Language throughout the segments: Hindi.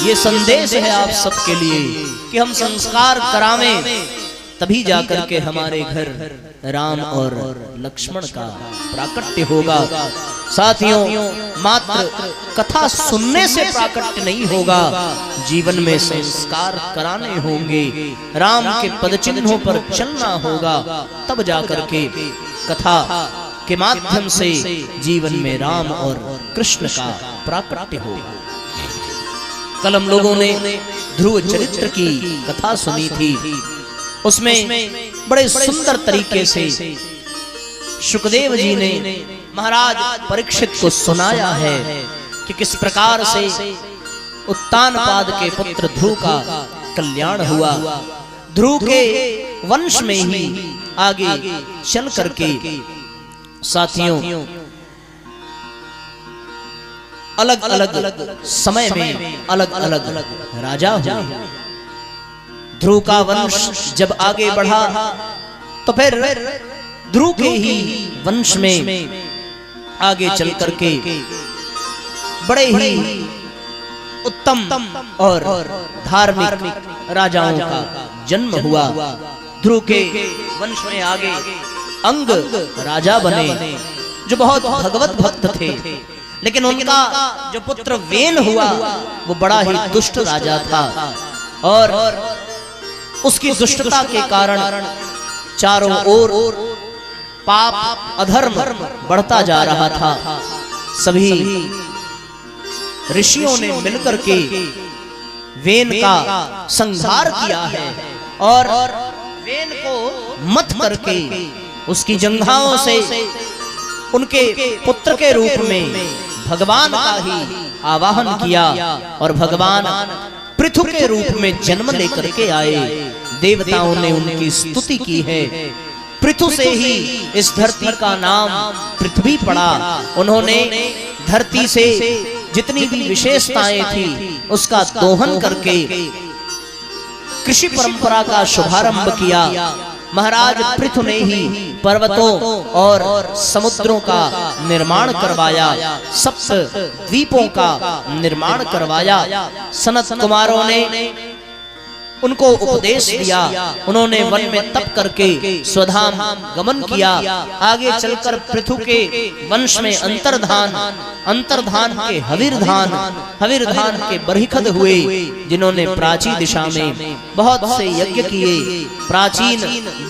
ये संदेश है आप सबके लिए कि हम संस्कार करावें, तभी जाकर के हमारे घर राम और लक्ष्मण का प्राकट्य होगा। साथियों, मात्र कथा सुनने से प्राकट्य नहीं होगा, जीवन में संस्कार कराने होंगे, राम के पदचिन्हों पर चलना होगा, तब जाकर के कथा के माध्यम से जीवन में राम और कृष्ण का प्राकट्य होगा। कल हम लोगों ने ध्रुव चरित्र की कथा सुनी थी। उसमें बड़े सुंदर तरीके से शुकदेव जी ने महाराज परीक्षित को सुनाया है कि किस प्रकार से उत्तानपाद के पुत्र ध्रुव का कल्याण हुआ। ध्रुव के वंश में ही आगे चल करके साथियों अलग अलग समय में अलग अलग राजा हुए। ध्रुव का वंश जब आगे बढ़ा तो फिर ध्रुव के ही वंश में आगे चल करके बड़े ही उत्तम और धार्मिक राजाओं का जन्म हुआ। ध्रुव के वंश में आगे अंग राजा बने, जो बहुत भगवत भक्त थे, लेकिन उनका जो पुत्र वेन हुआ वो बड़ा ही दुष्ट राजा था, और उसकी दुष्टता के कारण चारों ओर पाप अधर्म बढ़ता जा रहा था। सभी ऋषियों ने मिलकर के वेन का संहार किया है और वेन को मत करके उसकी जंघाओं से उनके पुत्र के रूप में भगवान का ही आवाहन किया और भगवान पृथु के रूप में जन्म लेकर के आए। देवताओं ने उनकी स्तुति की है। पृथु से ही इस धरती का नाम पृथ्वी पड़ा। उन्होंने धरती से जितनी भी विशेषताएं थी उसका दोहन करके कृषि परंपरा का शुभारंभ किया। महाराज पृथु ने ही पर्वतों और समुद्रों का निर्माण करवाया, सप्त द्वीपों का निर्माण करवाया। सनत कुमारों ने उनको उपदेश दिया। उन्होंने वन में तप करके स्वधाम गमन किया। आगे चलकर पृथु के वंश में अंतर्धान, अंतर्धान के हविर्धान, हविर्धान के बरहिखद हुए, जिन्होंने प्राचीन दिशा में बहुत से यज्ञ किए। प्राचीन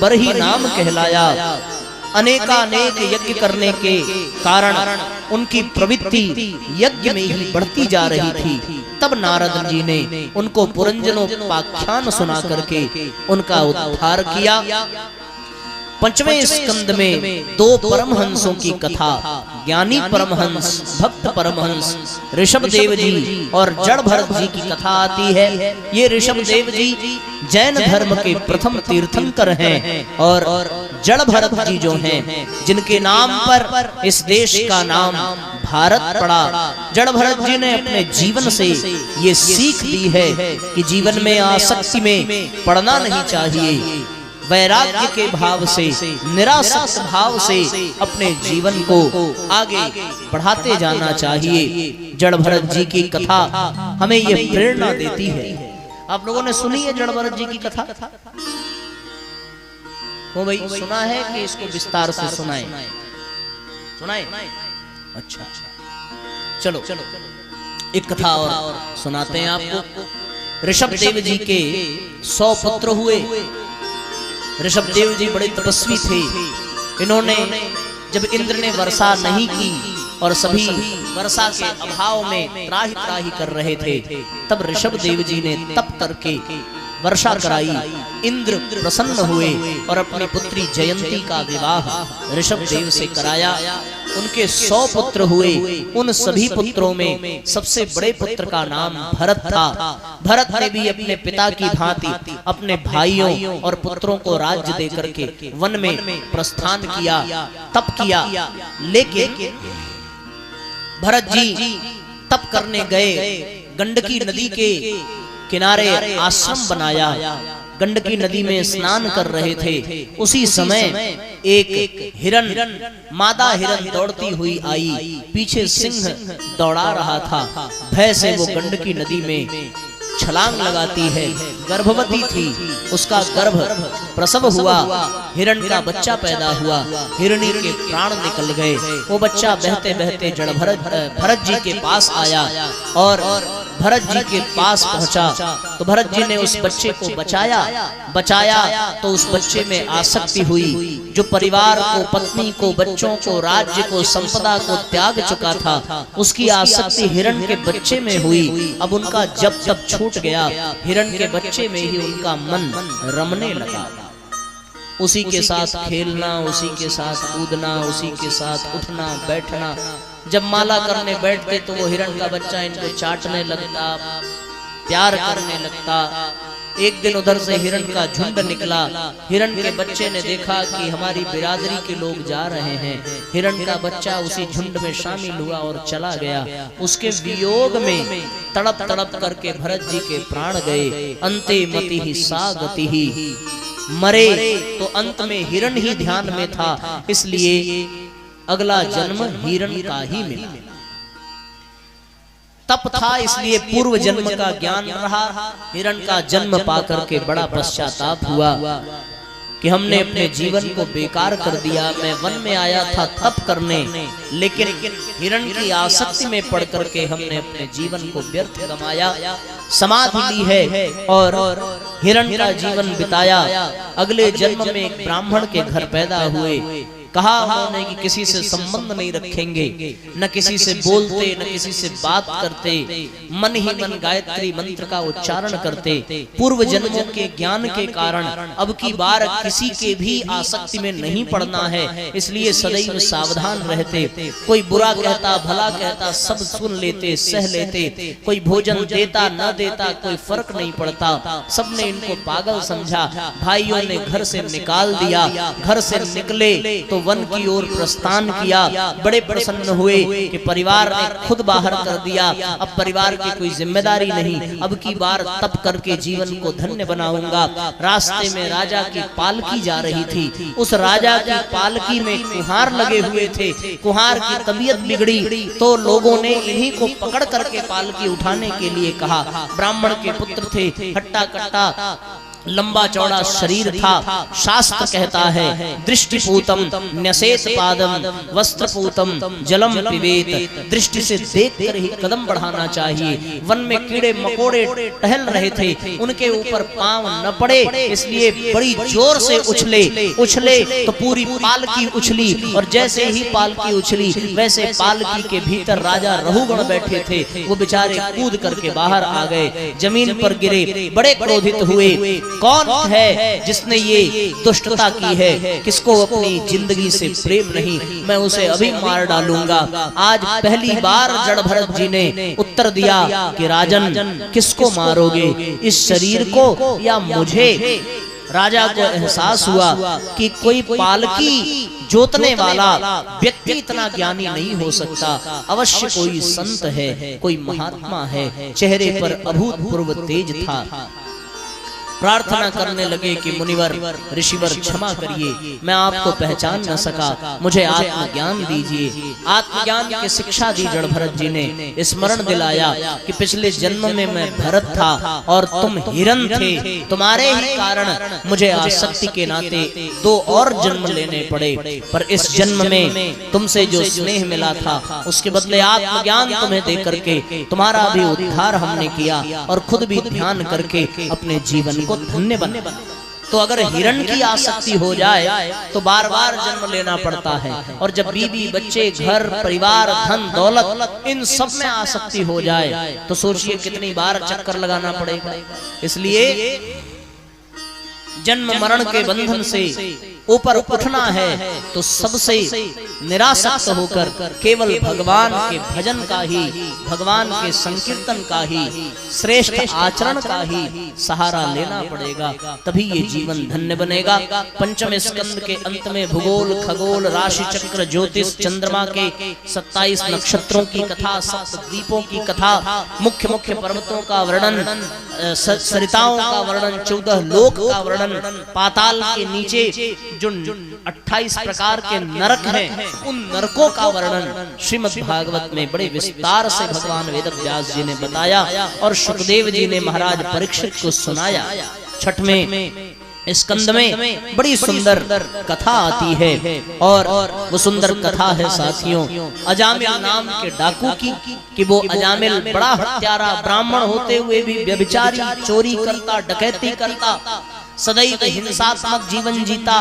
बरही नाम कहलाया। अनेकानेक यज्ञ करने के कारण उनकी प्रवृत्ति यज्ञ में ही बढ़ती जा रही थी। तब नारद जी ने उनको पुरंजनोपाख्यान सुना करके उनका उद्धार किया। पंचवें स्कंद में दो परमहंसों की कथा, ज्ञानी परमहंस, भक्त परमहंस ऋषभ देव जी और जड़ भरत जी की कथा आती है। ये ऋषभ देव जी जैन धर्म के प्रथम तीर्थंकर हैं और जड़ भरत जी जो हैं, जिनके नाम पर इस देश का नाम भारत पड़ा। जड़ भरत जी ने अपने जीवन से ये सीख दी है कि जीवन में आसक्ति में पड़ना नहीं चाहिए। वैराग्य के भाव से, निरासक्त भाव से अपने जीवन को आगे बढ़ाते जाना चाहिए। जड़ भरत जी की कथा हमें ये प्रेरणा देती है। आप लोगों ने सुनी है जड़ भरत जी की कथा? हो भाई, सुना है कि इसको विस्तार से सुनाए? सुनाए? अच्छा, चलो एक कथा और सुनाते हैं आपको। ऋषभ देव जी के 100 पुत्र हुए। ऋषभ देव जी बड़े तपस्वी थे। इन्होंने जब इंद्र ने वर्षा नहीं की और सभी वर्षा के अभाव में त्राही त्राही कर रहे थे, तब ऋषभ देव जी ने तप करके वर्षा कराई। इंद्र प्रसन्न हुए और अपनी पुत्री जयंती का विवाह ऋषभ देव से कराया। उनके 100 पुत्र हुए। उन सभी पुत्रों में सबसे बड़े पुत्र का नाम भरत था। भरत ने भी अपने पिता की भांति अपने भाइयों और पुत्रों को राज्य देकर के वन में प्रस्थान किया, तप किया। लेकिन भरत जी तप करने गए, गंडकी नदी के किनारे आश्रम बनाया। गंडकी नदी में स्नान कर रहे थे। उसी समय एक हिरन, मादा हिरन दौड़ती हुई आई, पीछे सिंह दौड़ा रहा था। भय से वो गंडकी नदी में छलांग लगाती है। गर्भवती थी, उसका गर्भ प्रसव हुआ, हिरण का बच्चा पैदा हुआ, हिरणी के प्राण निकल गए। वो बच्चा बहते बहते जड़ भरत जी के पास आया और भरत जी के पास पहुंचा तो भरत जी ने उस बच्चे को बचाया तो उस बच्चे में आसक्ति हुई। जो परिवार को, पत्नी को, बच्चों को, राज्य को, संपदा को त्याग चुका था, उसकी आसक्ति हिरण के बच्चे में हुई। अब उनका जब तब छूट गया, हिरण के बच्चे में ही उनका मन रमने लगा। उसी के साथ खेलना, उसी के साथ कूदना, उसी के साथ उठना बैठना। जब माला करने बैठते तो वो हिरण का बच्चा इनको चाटने लगता, प्यार करने लगता। एक दिन उधर से हिरण का झुंड निकला। हिरण के बच्चे ने देखा कि हमारी बिरादरी के लोग जा रहे हैं। हिरण का बच्चा उसी झुंड में शामिल हुआ और चला गया। उसके वियोग में तड़प तड़प करके भरत जी के प्राण गए। अंते मति ही सा गति ही, मरे तो अंत में हिरण ही ध्यान में था, इसलिए अगला जन्म हिरण का ही मिला। तप था इसलिए पूर्व जन्म का ज्ञान रहा। हिरण का जन्म पाकर के बड़ा पश्चाताप हुआ कि हमने अपने जीवन को बेकार कर दिया। मैं वन में आया था तप करने, लेकिन हिरण की आसक्ति में पड़ करके हमने अपने जीवन को व्यर्थ गमाया। समाधि ली है और हिरण का जीवन बिताया। अगले जन्म में एक ब्राह्मण के घर पैदा हुए। कहा उन्होंने कि किसी से संबंध नहीं रखेंगे, न किसी से बोलते, न किसी से बात करते, मन ही मन गायत्री मंत्र का उच्चारण करते। पूर्व जन्मों के ज्ञान के कारण अब की बार किसी के भी आसक्ति में नहीं पड़ना है, इसलिए सदैव सावधान रहते। कोई बुरा कहता, भला कहता, सब सुन लेते, सह लेते। कोई भोजन देता न देता कोई फर्क नहीं पड़ता। सबने इनको पागल समझा। भाइयों ने घर से निकाल दिया। घर से निकले तो वन की ओर प्रस्थान किया। बड़े प्रसन्न हुए कि परिवार ने खुद बाहर कर दिया, अब परिवार की कोई जिम्मेदारी नहीं, अब की बार तप करके जीवन को धन्य बनाऊंगा। रास्ते में राजा की पालकी जा रही थी। उस राजा की पालकी में कुम्हार लगे हुए थे। कुम्हार की तबीयत बिगड़ी तो लोगों ने इन्हीं को पकड़ करके पालकी उठाने के लिए कहा। ब्राह्मण के पुत्र थे, हट्टा कट्टा लंबा चौड़ा शरीर था। शास्त्र कहता है दृष्टिपूतम न्यसेत पादम वस्त्रपूतम जलम पिबेत। दृष्टि से देखकर ही कदम बढ़ाना चाहिए। वन में कीड़े मकोड़े टहल रहे थे, उनके ऊपर पांव न पड़े, इसलिए बड़ी जोर से उछले तो पूरी पालकी उछली। और जैसे ही पालकी उछली वैसे पालकी के भीतर राजा रहुगण बैठे थे, वो बेचारे कूद करके बाहर आ गए, जमीन पर गिरे, बड़े क्रोधित हुए। कौन है जिसने ये दुष्टता की है? किसको अपनी जिंदगी से प्रेम नहीं, मैं उसे अभी मार डालूंगा। आज पहली बार जड़ भरत जी ने उत्तर दिया कि राजन किसको मारोगे, इस शरीर को या मुझे? राजा को एहसास हुआ कि कोई पालकी जोतने वाला व्यक्ति इतना ज्ञानी नहीं हो सकता, अवश्य कोई संत है, कोई महात्मा है। चेहरे पर अभूतपूर्व तेज था। प्रार्थना करने लगे कि मुनिवर, ऋषिवर क्षमा करिए, मैं आपको पहचान न सका, मुझे आत्मज्ञान दीजिए। आत्मज्ञान की शिक्षा दी जड़ भरत जी ने। स्मरण दिलाया कि पिछले जन्म में मैं भरत था और तुम हिरण थे, तुम्हारे ही कारण मुझे आसक्ति के नाते 2 और जन्म लेने पड़े, पर इस जन्म में तुमसे जो स्नेह मिला था उसके बदले आत्मज्ञान तुम्हें दे करके तुम्हारा भी उद्धार हमने किया और खुद भी ध्यान करके अपने जीवन धन्य बने। तो अगर हिरण की आसक्ति हो जाए तो बार बार जन्म लेना पड़ता है, और जब बीवी बच्चे घर परिवार धन दौलत इन सब में आसक्ति हो जाए तो सोचिए कितनी बार चक्कर लगाना पड़ेगा। इसलिए जन्म मरण के बंधन से ऊपर उठना है तो सबसे निरासक्त होकर केवल भगवान के भजन का ही, भगवान के संकीर्तन का ही, श्रेष्ठ आचरण का ही सहारा लेना पड़ेगा, तभी ये जीवन धन्य बनेगा। पंचम स्कंद के अंत में भूगोल, खगोल, राशि चक्र, ज्योतिष, चंद्रमा के 27 नक्षत्रों की कथा, सप्तद्वीपों की कथा, मुख्य मुख्य पर्वतों का वर्णन, सरिताओं का वर्णन, 14 लोक का वर्णन, पाताल के नीचे जो 28 प्रकार के नरक हैं उन नरकों का वर्णन श्रीमद् भागवत में बड़े विस्तार से भगवान वेदव्यास जी ने बताया और सुखदेव जी ने महाराज परीक्षित को सुनाया। छठवें स्कंद में बड़ी सुंदर कथा आती है और वो सुंदर कथा है साथियों अजामिल नाम के डाकू की, कि वो अजामिल बड़ा हत्यारा ब्राह्मण होते हुए भी व्यभिचारी, चोरी करता, डकैती करता, सदैव हिंसात्मक जीवन जीता,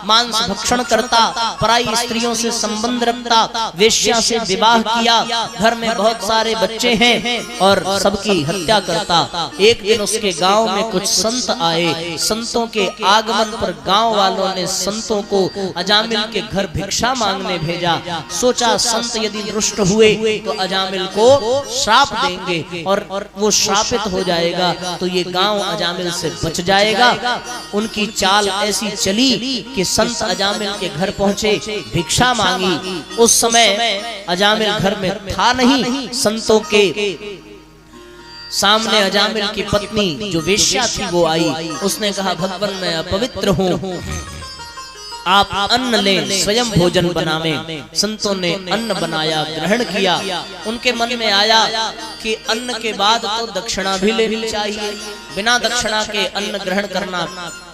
मांस भक्षण करता, पराई स्त्रियों से संबंध रखता, वेश्या से विवाह किया, घर में बहुत सारे बच्चे हैं और सबकी हत्या करता। एक दिन उसके गांव में कुछ संत आए। संतों के आगमन पर गांव वालों ने संतों को अजामिल के घर भिक्षा मांगने भेजा। सोचा संत यदि रुष्ट हुए तो अजामिल को श्राप देंगे और वो श्रापित हो जाएगा तो ये गांव अजामिल से बच जाएगा। उनकी चाल ऐसी चली कि संत अजामिल के घर पहुंचे, भिक्षा मांगी। उस समय अजामिल घर में था नहीं। संतों के सामने अजामिल की पत्नी जो वेश्या थी वो आई। उसने कहा भगवान मैं अपवित्र हूँ, आप अन्न लें, स्वयं भोजन बनावें। संतों ने अन्न बनाया, ग्रहण किया। उनके मन में आया कि अन्न के बाद तो दक्षिणा भी लेनी चाहिए, बिना दक्षिणा के अन्न ग्रहण करना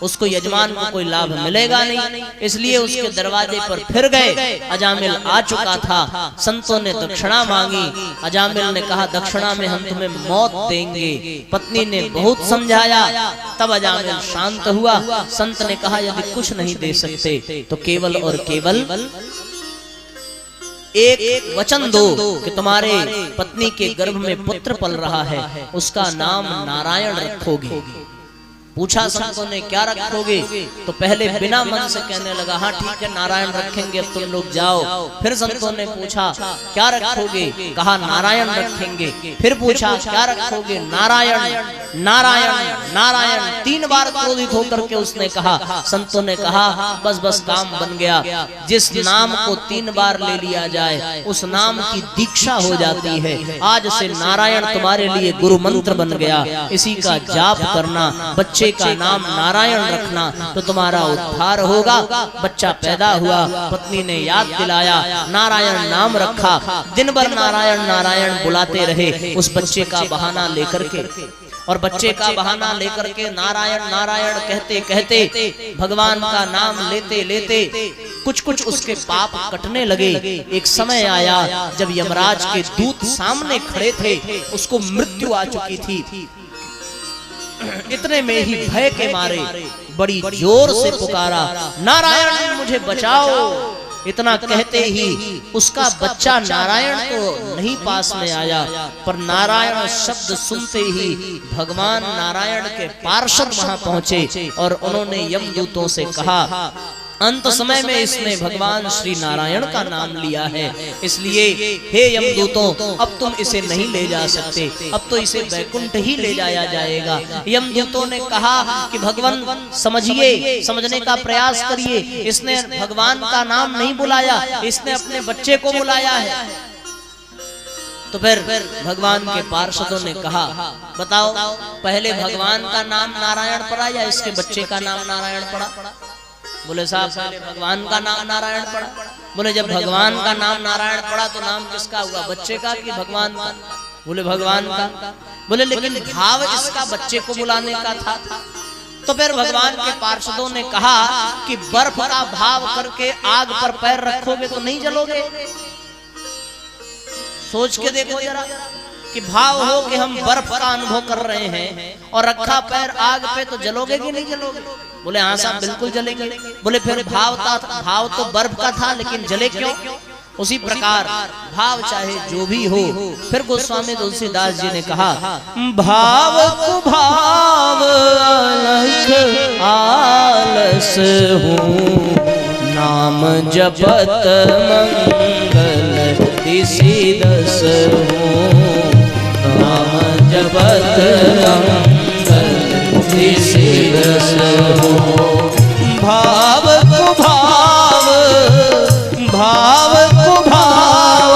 उसको यजमान को कोई लाभ मिलेगा नहीं। इसलिए उसके दरवाजे पर फिर गए। अजामिल आ चुका था। संतों ने दक्षिणा मांगी। अजामिल ने कहा दक्षिणा में हम तुम्हें मौत देंगे। पत्नी ने बहुत समझाया, तब अजामिल शांत हुआ। संत ने कहा यदि कुछ नहीं दे सकते तो केवल और केवल एक वचन दो कि तुम्हारे पत्नी के गर्भ में पुत्र पल रहा है, उसका नाम नारायण रखोगे। पूछा संतों ने क्या रखोगे? तो पहले बिना मन से कहने लगा हाँ ठीक है नारायण रखेंगे, अब तुम लोग जाओ। फिर संतों ने पूछा क्या रखोगे? कहा नारायण रखेंगे। फिर पूछा क्या रखोगे? नारायण नारायण नारायण। 3 बार क्रोधित होकर के उसने कहा। संतों ने कहा बस बस काम बन गया। जिस नाम को 3 बार ले लिया जाए उस नाम की दीक्षा हो जाती है। आज से नारायण तुम्हारे लिए गुरु मंत्र बन गया, इसी का जाप करना। बच्चे का नाम नारायण रखना तो तुम्हारा उद्धार होगा। बच्चा पैदा हुआ, पत्नी ने याद दिलाया, नारायण नाम रखा। दिन भर नारायण नारायण बुलाते रहे उस बच्चे का बहाना लेकर के। और बच्चे का बहाना लेकर के नारायण नारायण कहते कहते, भगवान का नाम लेते लेते कुछ कुछ उसके पाप कटने लगे। एक समय आया जब यमराज के दूत सामने खड़े थे, उसको मृत्यु आ चुकी थी। इतने में ही भय के मारे बड़ी जोर से पुकारा नारायण मुझे बचाओ। इतना कहते ही उसका बच्चा नारायण तो नहीं पास में आया, पर नारायण शब्द सुनते ही भगवान नारायण के पार्षद वहां पहुंचे और उन्होंने यमदूतों से कहा अंत समय में इसने भगवान श्री नारायण का नाम लिया है, इसलिए हे यमदूतों अब तुम इसे नहीं ले जा सकते, अब तो इसे बैकुंठ ही ले जाया जाएगा। यमदूतों ने कहा कि भगवान समझिए, समझने का प्रयास करिए, इसने भगवान का नाम नहीं बुलाया, इसने अपने बच्चे को बुलाया है। तो फिर भगवान के पार्षदों ने कहा बताओ पहले भगवान का नाम नारायण पड़ा या इसके बच्चे का नाम नारायण पड़ा? बोले साहब पहले भगवान का नाम नारायण पड़ा। बोले जब भगवान का नाम नारायण पड़ा तो नाम किसका हुआ, बच्चे का कि भगवान का? बोले भगवान का। बोले लेकिन भाव इसका बच्चे को बुलाने का था। तो फिर भगवान के पार्षदों ने कहा कि बर्फ का भाव करके आग पर पैर रखोगे तो नहीं जलोगे। सोच के देखो जरा कि भाव हो कि हम बर्फ का अनुभव कर रहे हैं और रखा पैर आग पे तो जलोगे कि नहीं जलोगे? बोले हाँ साहब बिल्कुल जलेंगे। बोले फिर भाव तो बर्फ का था लेकिन जले क्यों? उसी प्रकार भाव चाहे जो भी हो। फिर गोस्वामी तुलसीदास जी ने कहा, भाव को भाव अलख आलस हूँ, नाम जपत मंगल दिसिदस हूँ, नाम जपत मंगल दिसिदस हूँ। भाव को भाव, भाव को भाव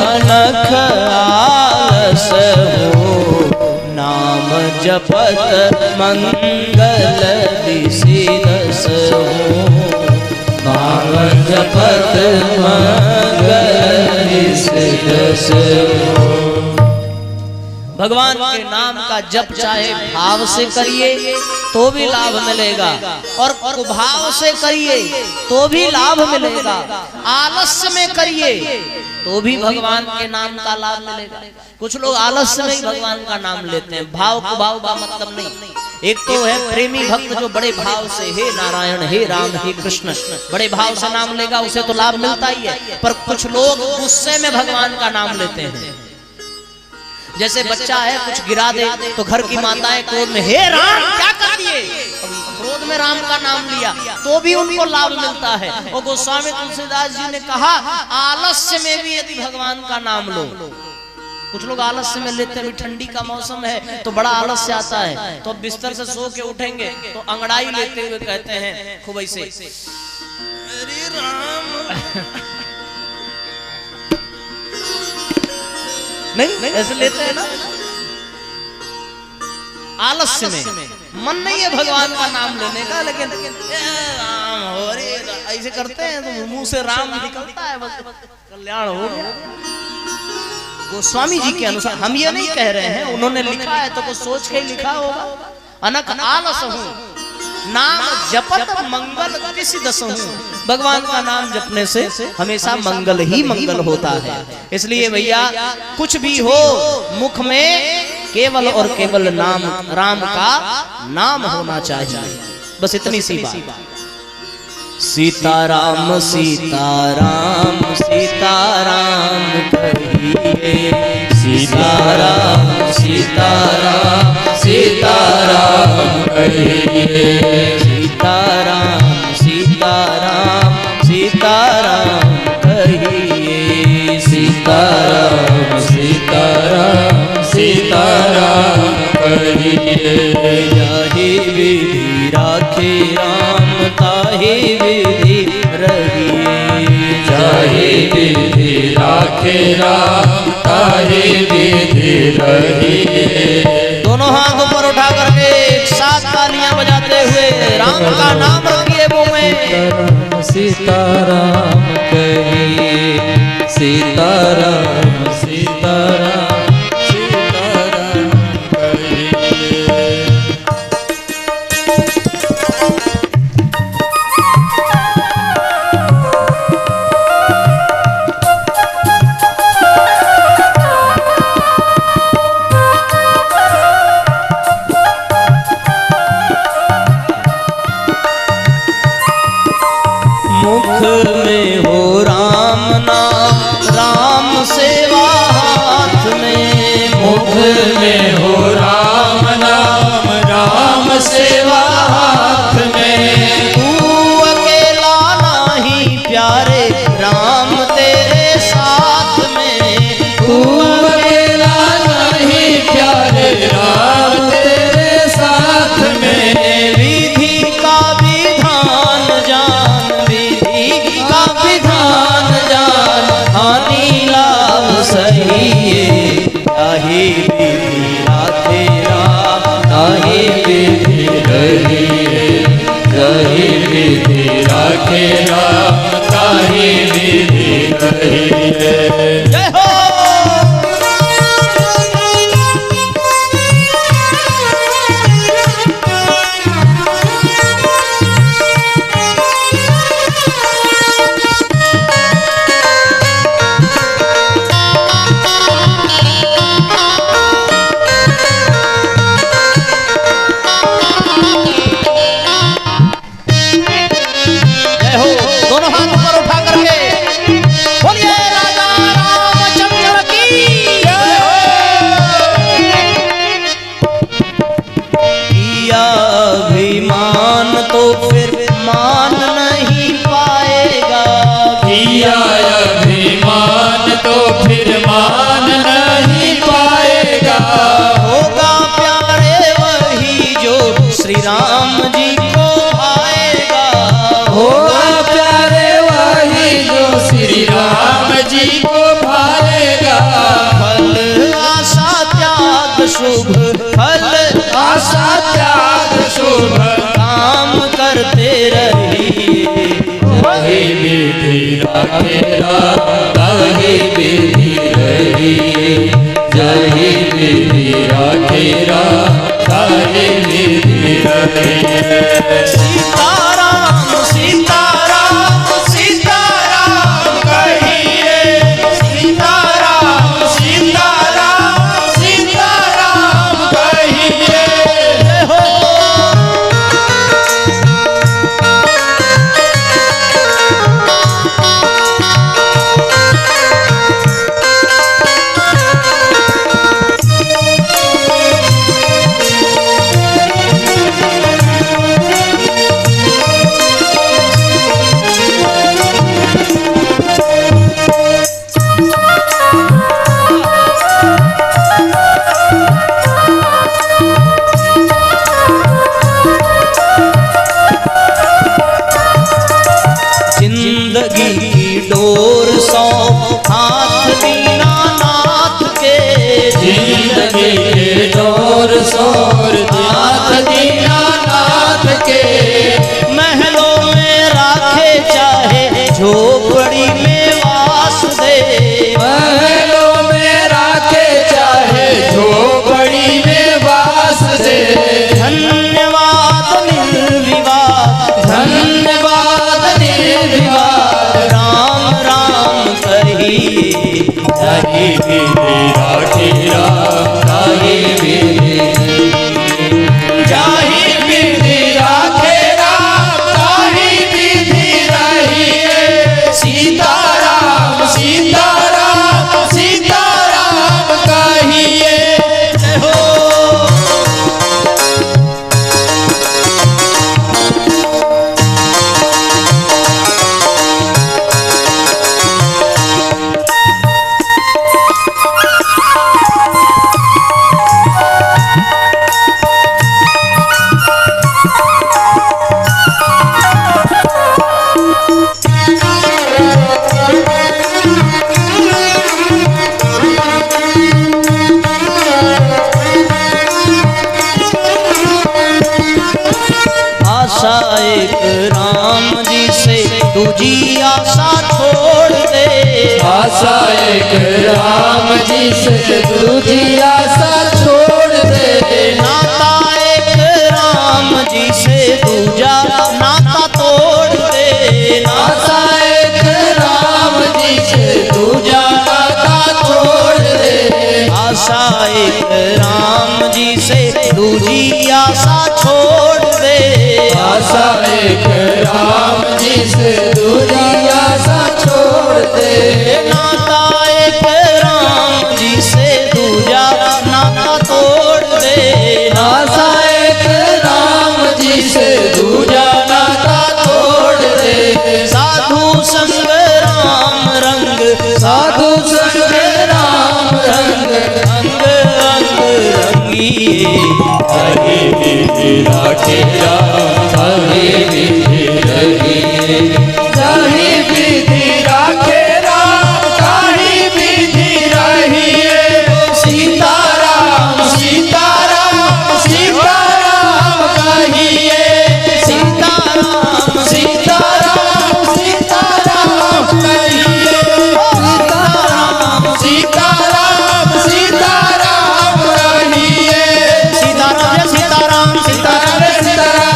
अलख आलस हो, नाम जपत मंगल दिसिदस हो, नाम जपत मंगल दिसिदस हो। भगवान के नाम का जप चाहे भाव से करिए तो भी लाभ मिलेगा, और कुभाव से करिए तो भी लाभ मिलेगा, आलस्य में करिए तो भी भगवान के नाम का लाभ मिलेगा। कुछ लोग आलस्य में ही भगवान का नाम लेते हैं, भाव कुभाव का मतलब नहीं। एक तो है प्रेमी भक्त जो बड़े भाव से हे नारायण हे राम हे कृष्ण बड़े भाव से नाम लेगा, उसे तो लाभ मिलता ही है। पर कुछ लोग गुस्से में भगवान का नाम लेते हैं। जैसे बच्चा है कुछ गिरा दे तो घर की माताएं क्रोध में, हे राम क्या कर दिए, क्रोध में राम का नाम लिया तो भी उनको लाभ मिलता है। और गोस्वामी तुलसीदास जी ने कहा, आलस्य में भी यदि भगवान का नाम लो। कुछ लोग आलस्य में लेते हैं, ठंडी का मौसम है तो बड़ा आलस्य आता है, तो बिस्तर से सो के उठेंगे तो अंगड़ाई लेते हुए कहते हैं खूब ऐसे, अरे राम नहीं ऐसे लेते हैं ना, आलस्य में मन नहीं है भगवान का नाम लेने का, लेकिन राम हो रे ऐसे करते हैं तो मुंह से राम निकलता है, बस कल्याण हो गया। गोस्वामी जी के अनुसार, हम ये नहीं कह रहे हैं, उन्होंने लिखा है तो कुछ सोच के ही लिखा होगा। अनक आलस हूँ, नाम जपत मंगल दिसिदस हूँ। भगवान का नाम जपने से हमेशा मंगल ही मंगल होता है। इसलिए भैया कुछ भी हो, मुख में केवल और केवल नाम, राम का नाम होना चाहिए, बस इतनी सी बात। सीताराम सीताराम सीताराम कहिए, सीताराम सीताराम सीताराम कहिए, सीताराम सीताराम सीताराम कहिए, सीताराम सीताराम सीताराम कहिए। यही विधि राखे राम ताहि विधि रहिए, यही विधि राखे राम ताहि विधि रहिए। दोनों हाथ ऊपर उठा करके एक साथ तालियां बजाते हुए राम का नाम रखिए मुंह में। सीताराम कहिए, सीताराम सीताराम सीताराम कहिए। मुख में हो राम नाम, राम सेवा हाथ में, मुख में हो राम नाम, राम सेवा हाथ में। तू अकेला नहीं प्यारे राम तेरे साथ में, तू अकेला नहीं प्यारे राम तेरे साथ में। विधि का विधान जान, विधि का विधान जान, हानि लाभ सही ताहि विधि राखे राम ताहि विधि रहिए, यही विधि राखे राम ताहि विधि रहिए। जय हो। किया अभिमान तो फिर मान नहीं पाएगा। किया अभिमान तो फिर मान नहीं पाएगा। होगा प्यारे वही जो श्री राम जी को भाएगा। होगा प्यारे वही जो श्री राम जी को भाएगा। फल आशा त्याग शुभ फल आशा त्याग शुभ काम करते रहिए। वही विधि राखेरा वही विधि रहिए। जही विधि राखेरा वही विधि रहिए। सीताराम सीताराम सीताराम कहिए। सीताराम सीताराम सीताराम कहिए। हो जिंदगी की डोर सौ हाथ दीनानाथ के। जिंदगी के डोर सोर हाथ दीनानाथ के। महलों में राखे चाहे झोपड़ी में वास दे। महलों में राखे चाहे झोपड़ी में वास दे। धन्यवाद निर्विवाद धन्यवाद निर्विवाद राम राम कहिए। ताही विधि राखेरा ताही विधि। जाही विधि राखेरा ताही विधि रहिए। सीताराम सीताराम सीताराम कहिए। हो आशा एक राम जी से दूजी आशा छोड़ दे। आशा एक राम जी से दूजी आशा छोड़ दे। नाता एक राम जी से दूजा नाता तोड़ दे। आशा एक राम जी से दूजा नाता छोड़ दे। आशा एक राम जी से दूजी आशा छोड़ दे। आशा एक राम जी से दूजी आशा छोड़ दे। नाता एक राम जी से दूजा नाता तोड़ दे। आशा एक राम जी से दूजा नाता तोड़ दे। साधु संग राम रंग साधु संग राम रंग अंग अंग रंगिए। हरि विधि राखेरा हरि विधि रहिए। जाहि विधि राखेरा ताहि विधि रहिए। सीताराम सीताराम सीताराम कहिए। सीताराम सीताराम सीताराम कहिए। सीताराम सीताराम सीताराम रहिए। सीताराम सीताराम सीताराम सीताराम सीताराम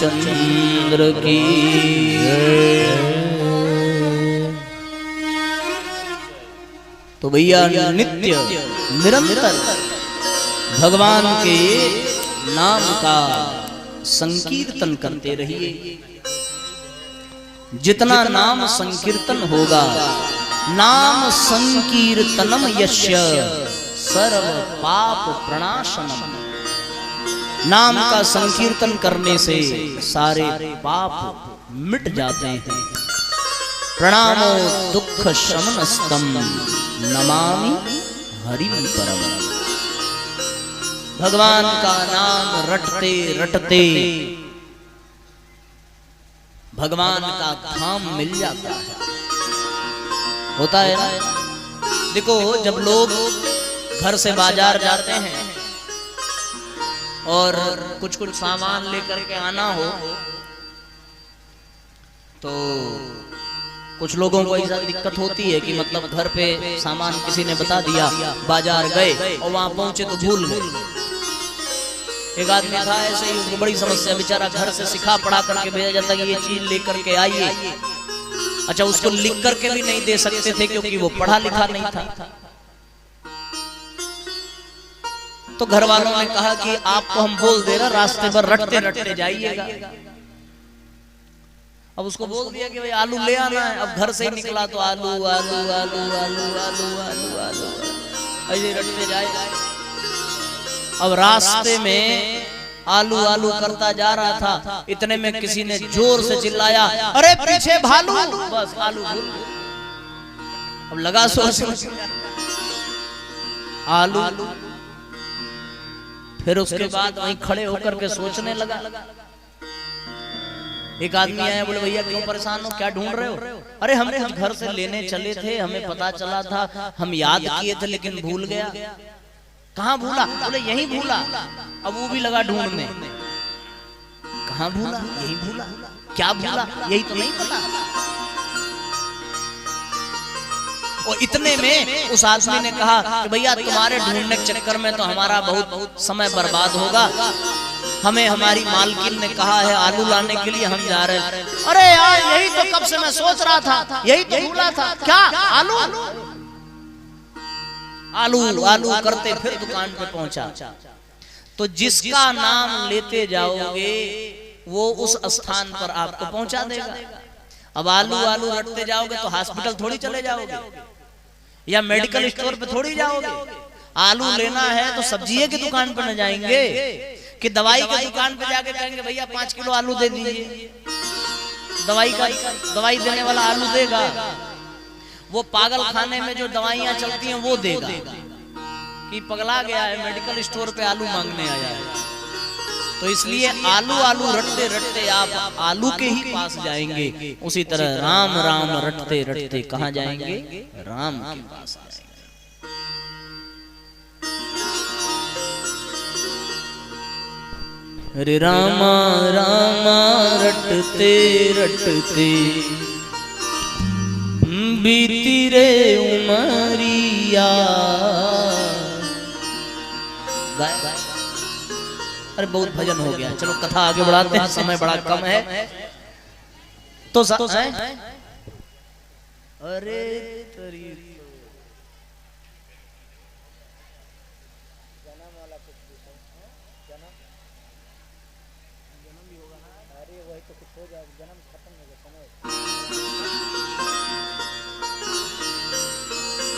रामचंद्र की। तो भैया नित्य निरंतर भगवान के नाम का संकीर्तन करते रहिए। जितना नाम संकीर्तन होगा, नाम संकीर्तनम यस्य सर्व पाप प्रणाशनम। नाम का संकीर्तन करने से सारे पाप मिट जाते हैं। प्रणामो दुख शमनस्तम नमामि हरिं परम। भगवान का नाम रटते रटते भगवान का धाम मिल जाता है। होता है ना, देखो जब लोग घर से बाजार जाते हैं और कुछ कुछ सामान लेकर के आना हो, तो कुछ लोगों को ऐसा दिक्कत होती है कि मतलब घर पे सामान किसी ने बता दिया, बाजार गए और वहां पहुंचे तो भूल गए। एक आदमी था ऐसे ही, उसको बड़ी समस्या, बेचारा घर से सिखा पढ़ा करके भेजा जाता कि ये चीज लेकर के आइए। अच्छा, उसको लिख करके भी नहीं दे सकते थे क्योंकि वो पढ़ा लिखा नहीं था। तो घर वालों ने कहा कि आपको हम बोल दे रहे, रास्ते पर रटते रटते जाइएगा। अब उसको बोल दिया कि भाई आलू ले आना है। अब घर से ही निकला तो आलू आलू आलू आलू आलू आलू आलू ऐसे रटते जाए। अब रास्ते में आलू आलू करता जा रहा था, इतने में किसी ने जोर से चिल्लाया, अरे पीछे भालू। बस आलू भूल। अब लगा सोच आलू। फिर उसके बाद वहीं खड़े होकर के सोचने लगा। एक आदमी आया, बोले भैया क्यों परेशान हो, क्या ढूंढ रहे हो? अरे हम कुछ घर से लेने चले थे, हमें पता चला था, हम याद किए थे लेकिन भूल गया। कहाँ भूला? बोले यहीं भूला। अब वो भी लगा ढूंढने, कहाँ भूला? यहीं भूला। क्या भूला? यही तो नहीं पता। और इतने में उस आदमी ने कहा कि भैया तुम्हारे ढूंढने के चक्कर में तो हमारा बहुत समय बर्बाद होगा। हमें हमारी मालकिन ने कहा है आलू लाने के लिए, हम जा रहे हैं। अरे यार यही तो कब से मैं सोच रहा था, यही तो भूला था। क्या आलू? आलू आलू करते फिर दुकान पे पहुंचा। तो जिसका नाम लेते जाओगे वो उस स्थान पर आपको पहुंचा देगा। अब आलू आलू रटते जाओगे तो हॉस्पिटल थोड़ी चले जाओगे या मेडिकल स्टोर पे थोड़ी जाओगे। आलू लेना है तो सब्जी की दुकान पर न जाएंगे कि दवाई की दुकान पे जाके कहेंगे भैया 5 किलो आलू दे दीजिए। दवाई देने वाला आलू देगा, वो पागल खाने में जो दवाइयां चलती हैं वो देगा कि पगला गया है, मेडिकल स्टोर पे आलू मांगने आया है। तो इसलिए आलू आलू रटते रटते आप आलू के ही पास जाएंगे। उसी तरह राम राम रटते रटते कहाँ जाएंगे? राम के पास जाएंगे। हरे रामा रामा रटते रटते बीती रे उमरिया। अरे बहुत भजन हो गया, चलो कथा आगे बढ़ाते हैं, समय बड़ा कम है। तो अरे तरी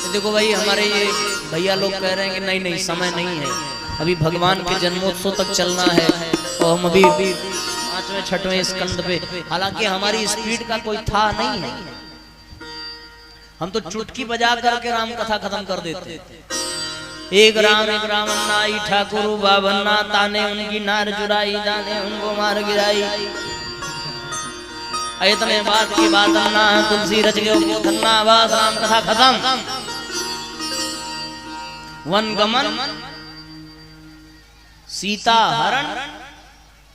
देखो भाई, हमारे ये भैया लोग कह रहे हैं कि नहीं नहीं समय नहीं है, अभी भगवान के जन्मोत्सव तक चलना है और हम अभी 5वें 6वें स्कंद पे। हालांकि हमारी स्पीड का कोई था नहीं है, हम तो चुटकी बजा करके राम कथा खत्म कर देते। एक रावन्ना आई ठाकुर बाबन्ना, ताने उनकी नार चुराई, जाने उनको मार गिराई। इतने बात की बात अन्ना तुलसी रच गए धन्ना, बस राम कथा खत्म। वन गमन, सीता हरण,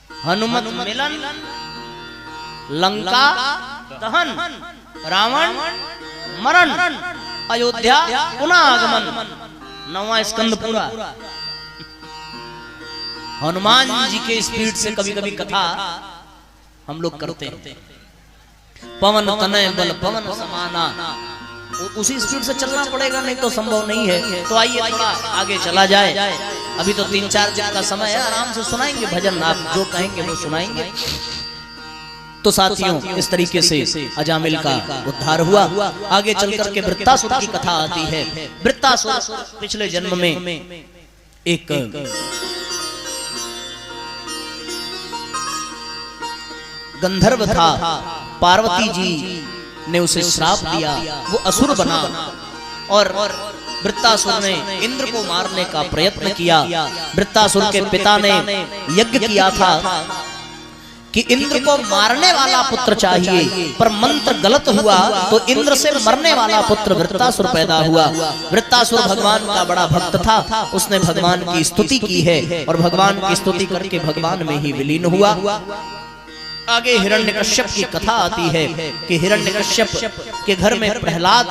हनुमत मिलन, लंका दहन, रावण मरण, अयोध्या पुनः आगमन। 9वां स्कंद पूरा। हनुमान जी के स्पीड से कभी कभी कथा हम लोग करते हैं। पवन तनय बल पवन समाना, उसी स्पीड से चलना पड़ेगा, नहीं तो संभव नहीं है। तो आइए थोड़ा आगे चला जाए, अभी तो 3-4 दिन का समय है, आराम से सुनाएंगे भजन, आप जो कहेंगे वो सुनाएंगे। तो साथियों इस तरीके से अजामिल का उद्धार हुआ। आगे चल करके वृत्तासुर की कथा आती है। वृत्तासुर पिछले जन्म में एक गंधर्व था, पार्वती जी ने उसे श्राप दिया, वो असुर बना और वृत्तासुर ने इंद्र को मारने का प्रयत्न किया। वृत्तासुर के पिता ने यज्ञ किया था कि इंद्र को मारने वाला पुत्र चाहिए, पर मंत्र गलत हुआ तो इंद्र से मरने वाला पुत्र वृत्तासुर पैदा हुआ। वृत्तासुर भगवान का बड़ा भक्त था, उसने भगवान की स्तुति की है और भगवान की स्तुति करके भगवान में ही विलीन हुआ। आगे हिरण्यकश्यप की कथा आती है कि हिरण्यकश्यप के घर में प्रहलाद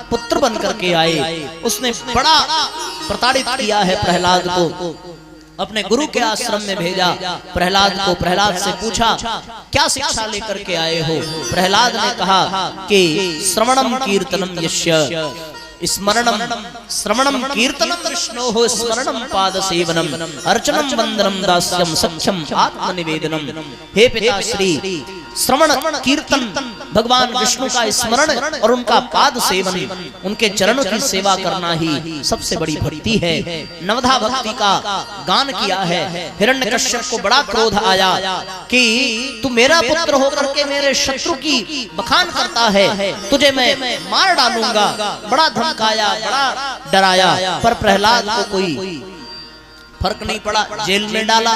पुत्र बन करके आए। उसने बड़ा प्रताड़ित किया है प्रहलाद को, अपने गुरु के आश्रम में भेजा प्रहलाद को। प्रहलाद से पूछा क्या शिक्षा लेकर के आए हो? प्रहलाद ने कहा कि श्रवणम कीर्तनम यस्य स्मरणम श्रवणम कीर्तनम विष्णोः स्मरणम पाद सेवनम अर्चनम वंदनम दास्यम सख्यम आत्मनिवेदनम। हे पिताश्री, श्रवण कीर्तन भगवान विष्णु का स्मरण और उनका पाद सेवन, उनके चरणों की सेवा करना ही सबसे बड़ी भक्ति है। नवधा भक्ति का गान किया है। हिरण्यकश्यप को बड़ा क्रोध आया कि तू मेरा पुत्र होकर के मेरे शत्रु की बखान करता है, तुझे मैं मार डालूंगा। बड़ा धमकाया, बड़ा डराया, पर प्रहलाद को कोई फर्क नहीं पड़ा। जेल में डाला,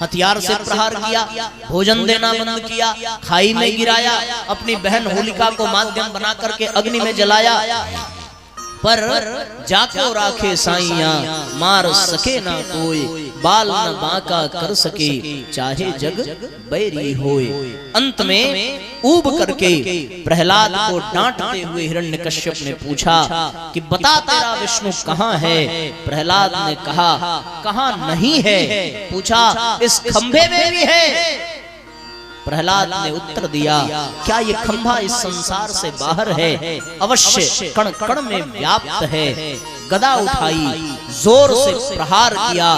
हथियार से प्रहार किया, भोजन देना बंद किया, खाई में गिराया, अपनी बहन होलिका को माध्यम बना करके अग्नि में जलाया। पर जाको राखे साइया मार सके ना कोई, बाल न बांका कर सके चाहे जग बैरी होए। अंत में ऊब करके प्रहलाद को डांटते हुए हिरण्यकश्यप ने पूछा कि बता तेरा विष्णु कहाँ है? प्रहलाद ने कहा कहाँ नहीं है। पूछा इस खंभे में भी है? प्रहलाद ने उत्तर दिया क्या ये खंभा इस संसार से बाहर है? अवश्य कण कण में व्याप्त है। गदा उठाई, जोर से प्रहार किया,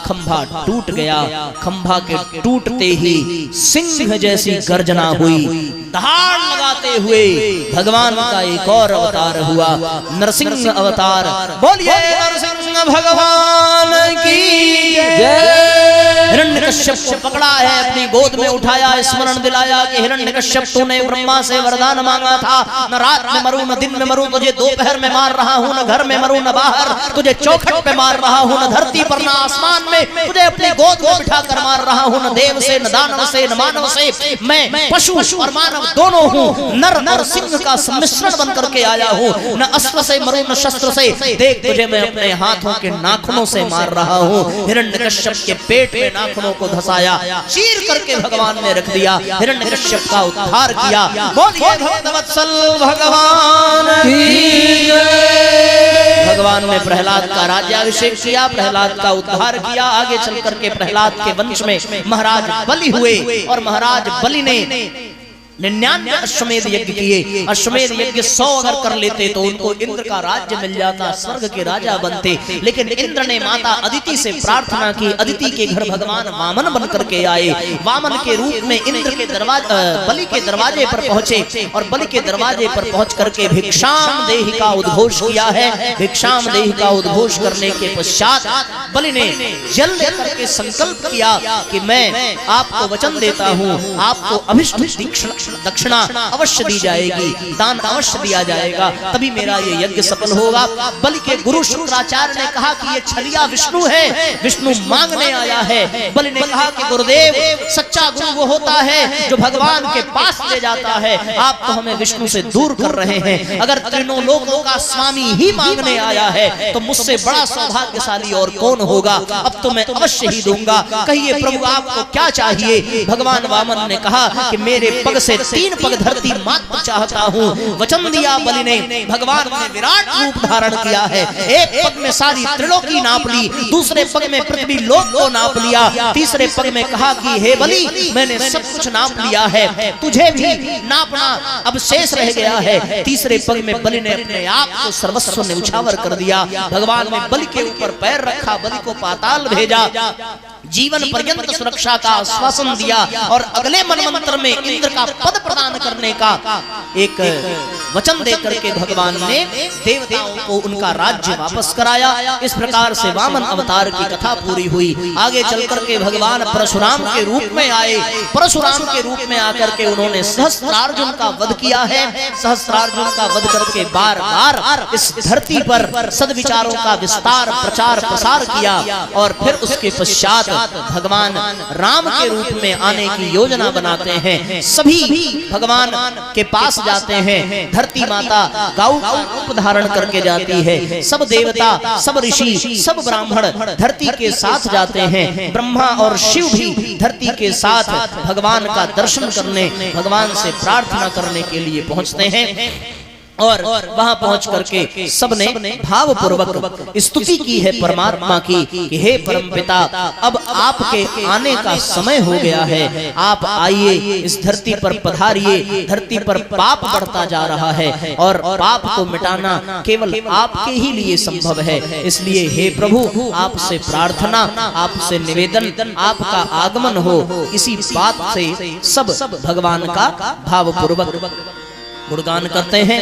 खंभा टूट गया। खंभा के टूटते ही सिंह जैसी गर्जना हुई। दहाड़ लगाते हुए भगवान का एक और अवतार हुआ, नरसिंह अवतार। बोलिए नरसिंह भगवान की जय। हिरण्यकश्यप को पकड़ा है, अपनी गोद में उठाया, स्मरण दिलाया कि हिरण्यकश्यप तूने ब्रह्मा से वरदान मांगा था, न रात में मरूं न दिन में मरूं, तुझे दोपहर में मार रहा हूं, न घर में मरूं न बाहर, तुझे चौखट पे मार रहा हूं, न धरती पर न आसमान में, तुझे अपनी गोद में बिठा कर मार रहा हूं, न देव से न दानव से न मानव से, मैं पशु और मानव दोनों हूं, नर और सिंह का सम्मिश्रण बन करके आया हूं, न अस्त्र से मरूं न शस्त्र से, देख तुझे मैं अपने हाथों के नाखूनों से मार रहा हूं। हिरण्यकश्यप के पेट में नाखूनों को धसाया, चीर करके भगवान ने रख दिया, हिरण्यकश्यप का उद्धार किया। बोलिए भक्तवत्सल भगवान की जय। भगवान ने प्रहलाद का राज्याभिषेक किया, प्रहलाद का उद्धार किया। आगे चल करके प्रहलाद के वंश में महाराज बलि हुए और महाराज बलि ने 99 अश्वमेध यज्ञ किए। अश्वमेध यज्ञ 100 अगर कर लेते तो उनको इंद्र का राज्य मिल जाता, स्वर्ग के राजा बनते। लेकिन इंद्र ने माता अदिति से प्रार्थना की। अदिति के घर भगवान वामन बन करके आए। वामन के रूप में इंद्र के बलि के दरवाजे पर पहुंचे और बलि के दरवाजे पर पहुंच करके भिक्षाम देहि का उद्घोष किया है। भिक्षाम देहि का उद्घोष करने के पश्चात बलि ने जल लेकर के संकल्प किया कि मैं आपको वचन देता हूँ, आपको अभिष्ट दक्षिणा अवश्य दी जाएगी, दान अवश्य दिया जाएगा, तभी मेरा ये यज्ञ सफल होगा। बलि के गुरु शुक्राचार्य ने कहा कि ये छलिया विष्णु है, विष्णु मांगने आया है। बलि ने कहा कि गुरुदेव, सच्चा गुरु वो होता है जो भगवान के पास ले जाता है, आप तो हमें विष्णु से दूर कर रहे हैं। अगर तीनों लोकों का स्वामी ही मांगने आया है तो मुझसे बड़ा सौभाग्यशाली और कौन होगा? अब तो मैं अवश्य ही दूंगा। कहिए प्रभु आपको क्या चाहिए? भगवान वामन ने कहा कि मेरे पग से से 3 पग धरती मात्र चाहता हूँ। वचन दिया बलि ने, भगवान ने विराट रूप धारण किया है। एक पग में सारी त्रिलोकी नाप ली, दूसरे पग में पृथ्वी लोक को नाप लिया, तीसरे पग में कहा कि हे बलि मैंने सब कुछ नाप लिया है, तुझे भी नापना अब शेष रह गया है। तीसरे पग में बलि ने अपने आप को सर्वस्व न्यौछावर कर दिया। भगवान ने बलि के ऊपर पैर रखा, बलि को पाताल भेजा, जीवन पर्यंत सुरक्षा का आश्वासन दिया और अगले मनमंत्र में इंद्र का पद प्रदान करने का एक वचन देकर के भगवान ने देवताओं को उनका राज्य वापस कराया। इस प्रकार से वामन अवतार की कथा पूरी हुई। आगे चलकर के भगवान परशुराम के रूप में आए। परशुराम के रूप में आकर के उन्होंने सहस्त्रार्जुन का वध किया है। सहस्त्रार्जुन का वध करके बार बार इस धरती पर सद्विचारों का विस्तार प्रचार प्रसार किया और फिर उसके पश्चात भगवान राम के रूप में आने की योजना बनाते हैं। सभी भगवान के पास जाते हैं। धरती माता गौ का रूप धारण करके जाती है। सब देवता, सब ऋषि, सब ब्राह्मण धरती के साथ जाते हैं। ब्रह्मा और शिव भी धरती के साथ भगवान का दर्शन करने, भगवान से प्रार्थना करने के लिए पहुंचते हैं और वहां पहुंच करके सबने भाव पूर्वक स्तुति की है परमात्मा की कि हे परमपिता, अब आपके आने का समय हो गया है। आप आइए, इस धरती पर पधारिए। धरती पर पाप बढ़ता जा रहा है और पाप को मिटाना केवल आपके ही लिए संभव है। इसलिए हे प्रभु, आपसे प्रार्थना, आपसे निवेदन, आपका आगमन हो। इसी बात से सब भगवान का भाव पूर्वक गुणगान करते हैं।